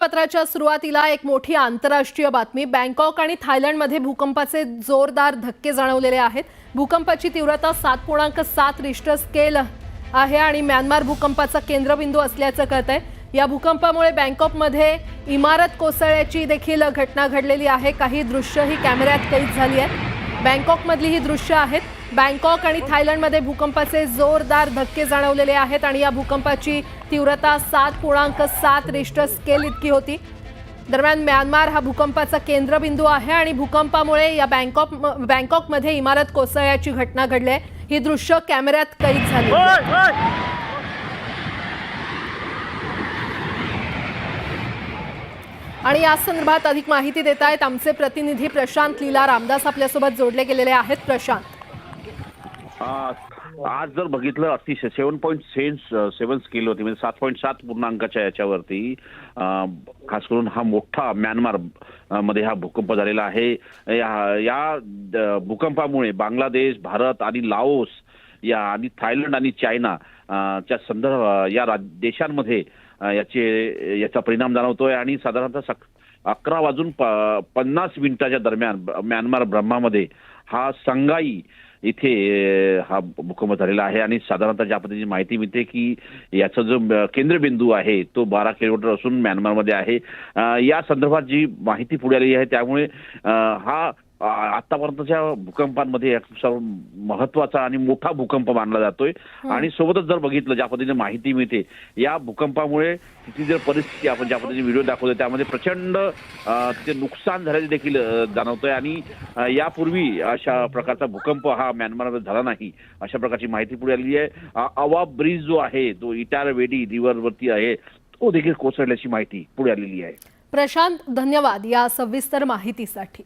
पत्राच्या सुरुवातीला एक मोठी आंतरराष्ट्रीय बातमी। बँकॉक आणि थायलंडमध्ये भूकंपाचे जोरदार धक्के जाणवलेले आहेत। भूकंपाची तीव्रता 7.7 रिश्टर स्केल आहे आणि म्यानमार भूकंपाचा केंद्रबिंदू असल्याचं कळतंय। या भूकंपामुळे बँकॉकमध्ये इमारत कोसळल्याची देखील घटना घडलेली आहे। काही दृश्यही कॅमेऱ्यात कैद झाली आहेत। बँकॉकमधली ही दृश्य आहेत। बँकॉक आणि थायलंडमध्ये भूकंपाचे जोरदार धक्के जाणवलेले आहेत आणि या भूकंपाची तीव्रता 7.7 रिश्टर स्केल इतकी होती। दरम्यान म्यानमार हा भूकंपाचा केंद्रबिंदू आहे आणि भूकंपामुळे या बँकॉकमध्ये इमारत कोसळल्याची घटना घडली आहे। ही दृश्य कॅमेऱ्यात कैद झाली। आणि या संदर्भात अधिक माहिती देत आहेत आमचे प्रतिनिधी प्रशांत लीला रामदास आपल्यासोबत जोडले गेलेले आहेत। प्रशांत, आज जर बघितलं अतिशय 7.7 स्केल होती, म्हणजे 7.7 पूर्णांकाच्या याच्यावरती खास करून हा मोठा म्यानमार मध्ये हा भूकंप झालेला आहे। या भूकंपामुळे बांगलादेश, भारत आणि लाओस या आणि थायलंड आणि चायना च्या या देशांमध्ये याचा परिणाम जाणवतोय आणि साधारणतः 11:50 दरम्यान म्यानमार ब्रह्मामध्ये हा संगाई इथे हा भूकंप झालेला आहे आणि साधारणतः ज्या पद्धतीची माहिती मिळते की याचा जो केंद्रबिंदू आहे तो 12 किलोमीटर असून म्यानमारमध्ये आहे। या संदर्भात जी माहिती पुढे आली आहे त्यामुळे हा आतापर्यंतच्या भूकंपांमध्ये महत्वाचा आणि मोठा भूकंप मानला जातोय। आणि सोबतच जर बघितलं ज्या पद्धतीने माहिती मिळते या भूकंपामुळे तिथली जर परिस्थिती आपण ज्या पद्धतीने व्हिडिओ दाखवतोय त्यामध्ये प्रचंड ते नुकसान झाल्याचे देखील जाणवतोय आणि यापूर्वी अशा प्रकारचा भूकंप हा म्यानमारमध्ये झाला नाही अशा प्रकारची माहिती पुढे आलेली आहे। अवा ब्रिज जो आहे तो इटारवेडी रिव्हरवरती आहे तो देखील कोसळल्याची माहिती पुढे आलेली आहे। प्रशांत, धन्यवाद या सविस्तर माहितीसाठी।